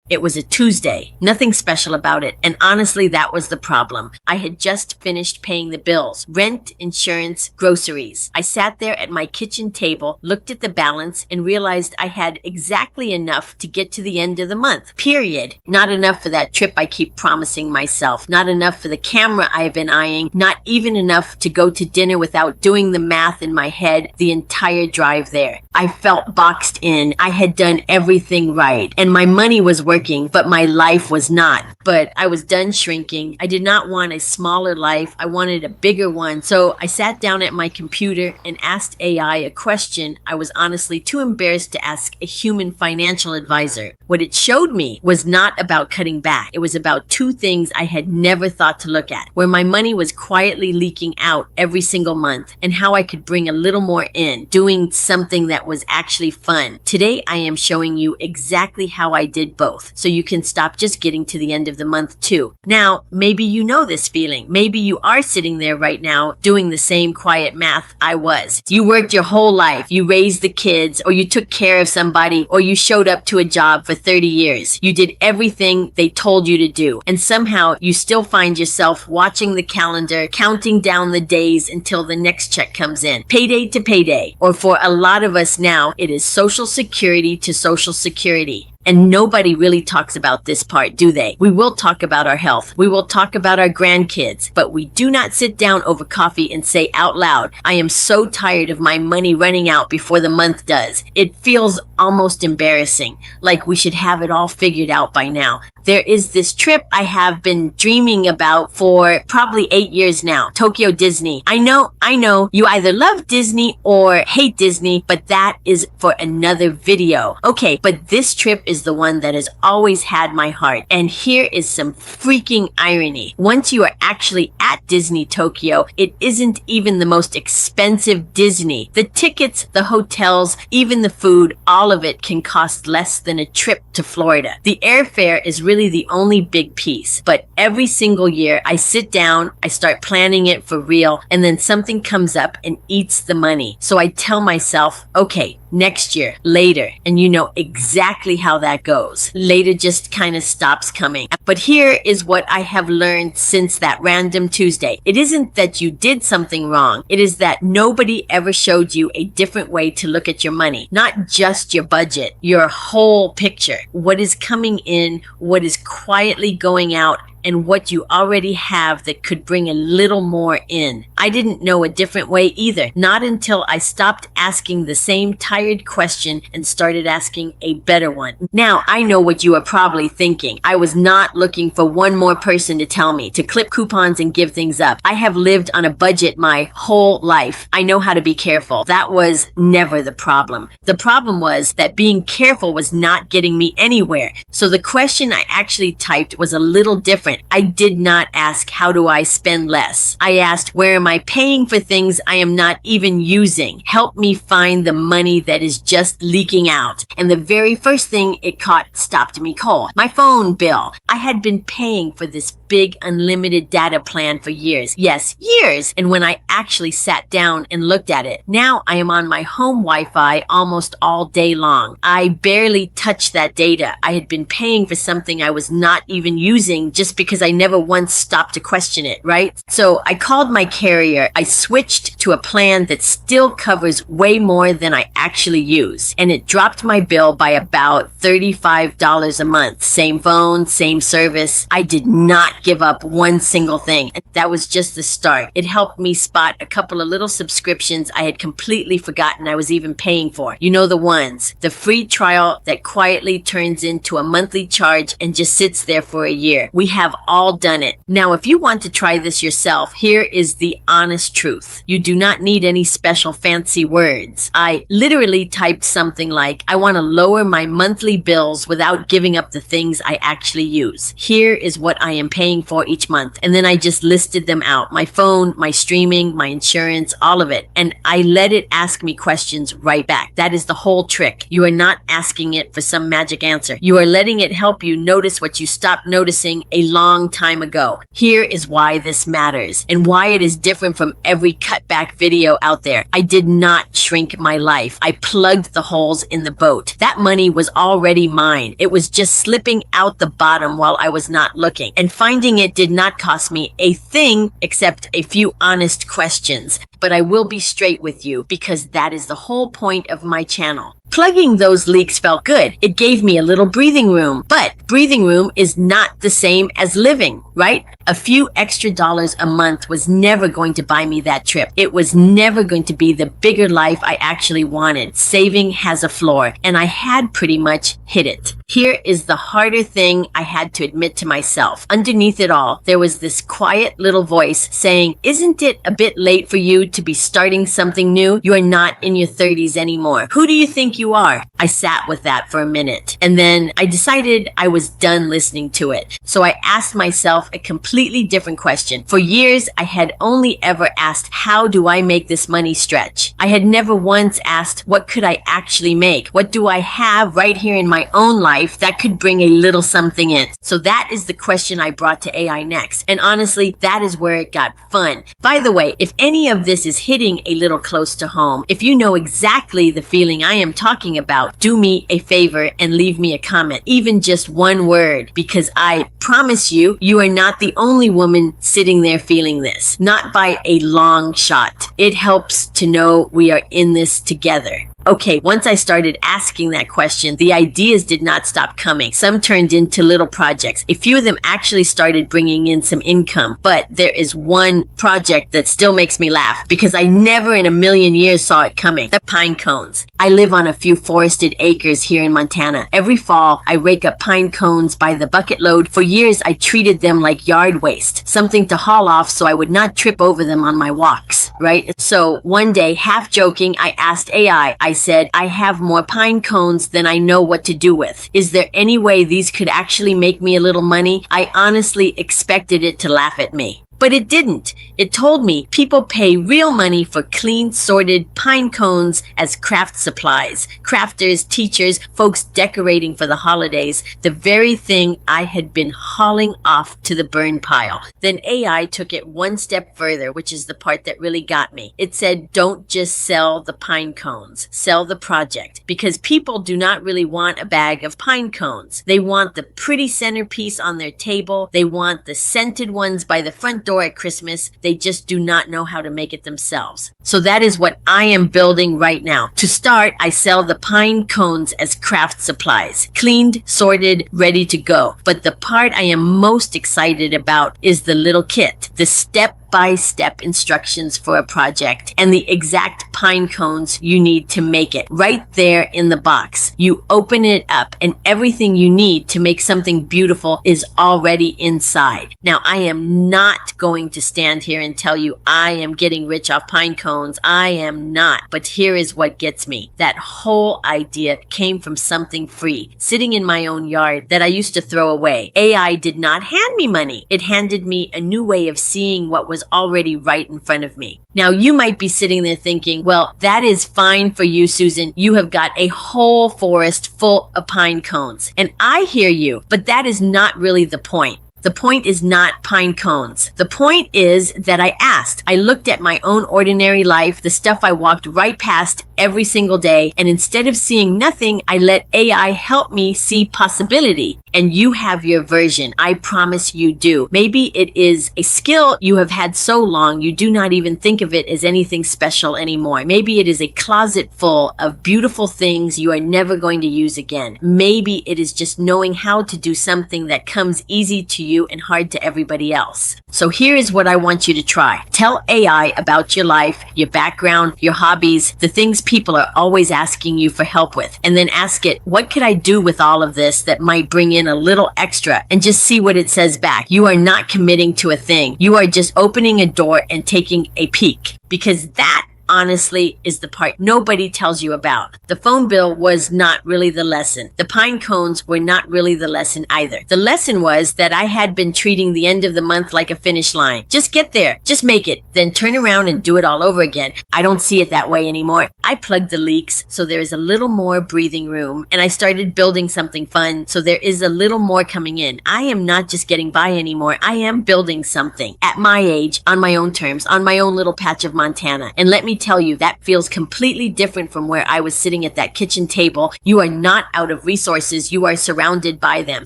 It was a Tuesday. Nothing special about it. And honestly, that was the problem. I had just finished paying the bills. Rent, insurance, groceries. I sat there at my kitchen table, looked at the balance, and realized I had exactly enough to get to the end of the month. Period. Not enough for that trip I keep promising myself. Not enough for the camera I've been eyeing. Not even enough to go to dinner without doing the math in my head the entire drive there. I felt boxed in. I had done everything right. And my money was working, but my life was not. But I was done shrinking. I did not want a smaller life. I wanted a bigger one. So I sat down at my computer and asked AI a question I was honestly too embarrassed to ask a human financial advisor. What it showed me was not about cutting back. It was about two things I had never thought to look at, where my money was quietly leaking out every single month and how I could bring a little more in, doing something that was actually fun. Today, I am showing you exactly how I did both, so you can stop just getting to the end of the month too. Now, maybe you know this feeling. Maybe you are sitting there right now doing the same quiet math I was. You worked your whole life. You raised the kids, or you took care of somebody, or you showed up to a job for 30 years. You did everything they told you to do. And somehow you still find yourself watching the calendar, counting down the days until the next check comes in. Payday to payday. Or for a lot of us now, it is Social Security to Social Security. And nobody really talks about this part, do they? We will talk about our health. We will talk about our grandkids. But we do not sit down over coffee and say out loud, I am so tired of my money running out before the month does. It feels almost embarrassing, like we should have it all figured out by now. There is this trip I have been dreaming about for probably 8 years now. Tokyo Disney. I know, you either love Disney or hate Disney, but that is for another video. Okay, but this trip is the one that has always had my heart. And here is some freaking irony. Once you are actually at Disney Tokyo, it isn't even the most expensive Disney. The tickets, the hotels, even the food, all of it can cost less than a trip to Florida. The airfare is really the only big piece. But every single year, I sit down, I start planning it for real, and then something comes up and eats the money. So I tell myself, okay, next year, later, and you know exactly how that goes. Later just kind of stops coming. But here is what I have learned since that random Tuesday. It isn't that you did something wrong. It is that nobody ever showed you a different way to look at your money. Not just your budget, your whole picture. What is coming in, what is quietly going out, and what you already have that could bring a little more in. I didn't know a different way either. Not until I stopped asking the same tired question and started asking a better one. Now, I know what you are probably thinking. I was not looking for one more person to tell me to clip coupons and give things up. I have lived on a budget my whole life. I know how to be careful. That was never the problem. The problem was that being careful was not getting me anywhere. So the question I actually typed was a little different. I did not ask, how do I spend less? I asked, where am I paying for things I am not even using? Help me find the money that is just leaking out. And the very first thing it caught stopped me cold. My phone bill. I had been paying for this big unlimited data plan for years. Yes, years. And when I actually sat down and looked at it, now I am on my home Wi-Fi almost all day long. I barely touched that data. I had been paying for something I was not even using just because I never once stopped to question it, right? So I called my carrier. I switched to a plan that still covers way more than I actually use. And it dropped my bill by about $35 a month. Same phone, same service. I did not give up one single thing. That was just the start. It helped me spot a couple of little subscriptions I had completely forgotten I was even paying for. You know the ones. The free trial that quietly turns into a monthly charge and just sits there for a year. We have all done it. Now, if you want to try this yourself, here is the honest truth. You do not need any special fancy words. I literally typed something like, I want to lower my monthly bills without giving up the things I actually use. Here is what I am paying paying for each month. And then I just listed them out. My phone, my streaming, my insurance, all of it. And I let it ask me questions right back. That is the whole trick. You are not asking it for some magic answer. You are letting it help you notice what you stopped noticing a long time ago. Here is why this matters and why it is different from every cutback video out there. I did not shrink my life. I plugged the holes in the boat. That money was already mine. It was just slipping out the bottom while I was not looking. And finding it did not cost me a thing except a few honest questions. But I will be straight with you because that is the whole point of my channel. Plugging those leaks felt good. It gave me a little breathing room. But breathing room is not the same as living, right? A few extra dollars a month was never going to buy me that trip. It was never going to be the bigger life I actually wanted. Saving has a floor, and I had pretty much hit it. Here is the harder thing I had to admit to myself. Underneath it all, there was this quiet little voice saying, "Isn't it a bit late for you to be starting something new? You are not in your 30s anymore. Who do you think you are?" I sat with that for a minute, and then I decided I was done listening to it. So I asked myself a completely different question. For years, I had only ever asked, how do I make this money stretch? I had never once asked, what could I actually make? What do I have right here in my own life that could bring a little something in? So that is the question I brought to AI next. And honestly, that is where it got fun. By the way, if any of this is hitting a little close to home, if you know exactly the feeling I am talking about, do me a favor and leave me a comment, even just one word, because I promise you, you are not the only woman sitting there feeling this. Not by a long shot. It helps to know we are in this together. Okay, once I started asking that question, the ideas did not stop coming. Some turned into little projects. A few of them actually started bringing in some income. But there is one project that still makes me laugh because I never in a million years saw it coming. The pine cones. I live on a few forested acres here in Montana. Every fall, I rake up pine cones by the bucket load. For years, I treated them like yard waste, something to haul off so I would not trip over them on my walks, right? So one day, half joking, I asked AI, I said, I have more pine cones than I know what to do with. Is there any way these could actually make me a little money? I honestly expected it to laugh at me. But it didn't. It told me people pay real money for clean, sorted pine cones as craft supplies. Crafters, teachers, folks decorating for the holidays. The very thing I had been hauling off to the burn pile. Then AI took it one step further, which is the part that really got me. It said, don't just sell the pine cones. Sell the project. Because people do not really want a bag of pine cones. They want the pretty centerpiece on their table. They want the scented ones by the front door at Christmas. They just do not know how to make it themselves. So that is what I am building right now. To start, I sell the pine cones as craft supplies. Cleaned, sorted, ready to go. But the part I am most excited about is the little kit. The step-by-step instructions for a project and the exact pine cones you need to make it. Right there in the box. You open it up and everything you need to make something beautiful is already inside. Now, I am not going to stand here and tell you I am getting rich off pine cones. I am not. But here is what gets me. That whole idea came from something free, sitting in my own yard that I used to throw away. AI did not hand me money. It handed me a new way of seeing what was already right in front of me. Now, you might be sitting there thinking, well, that is fine for you, Susan. You have got a whole forest full of pine cones. And I hear you, but that is not really the point. The point is not pine cones. The point is that I asked. I looked at my own ordinary life, the stuff I walked right past every single day, and instead of seeing nothing, I let AI help me see possibility. And you have your version. I promise you do. Maybe it is a skill you have had so long you do not even think of it as anything special anymore. Maybe it is a closet full of beautiful things you are never going to use again. Maybe it is just knowing how to do something that comes easy to you and hard to everybody else. So here is what I want you to try. Tell AI about your life, your background, your hobbies, the things people are always asking you for help with. And then ask it, what could I do with all of this that might bring in a little extra, and just see what it says back. You are not committing to a thing. You are just opening a door and taking a peek, because that honestly, is the part nobody tells you about. The phone bill was not really the lesson. The pine cones were not really the lesson either. The lesson was that I had been treating the end of the month like a finish line. Just get there, just make it, then turn around and do it all over again. I don't see it that way anymore. I plugged the leaks so there is a little more breathing room, and I started building something fun so there is a little more coming in. I am not just getting by anymore. I am building something at my age, on my own terms, on my own little patch of Montana. And let me tell you, that feels completely different from where I was sitting at that kitchen table. You are not out of resources. You are surrounded by them.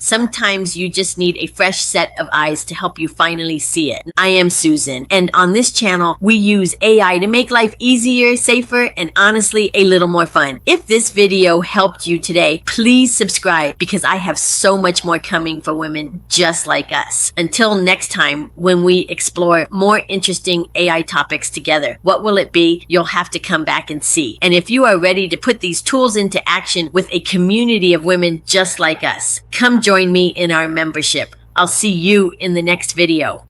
Sometimes you just need a fresh set of eyes to help you finally see it. I am Susan, and on this channel, we use AI to make life easier, safer, and honestly, a little more fun. If this video helped you today, please subscribe because I have so much more coming for women just like us. Until next time, when we explore more interesting AI topics together, what will it be? You'll have to come back and see. And if you are ready to put these tools into action with a community of women just like us, come join me in our membership. I'll see you in the next video.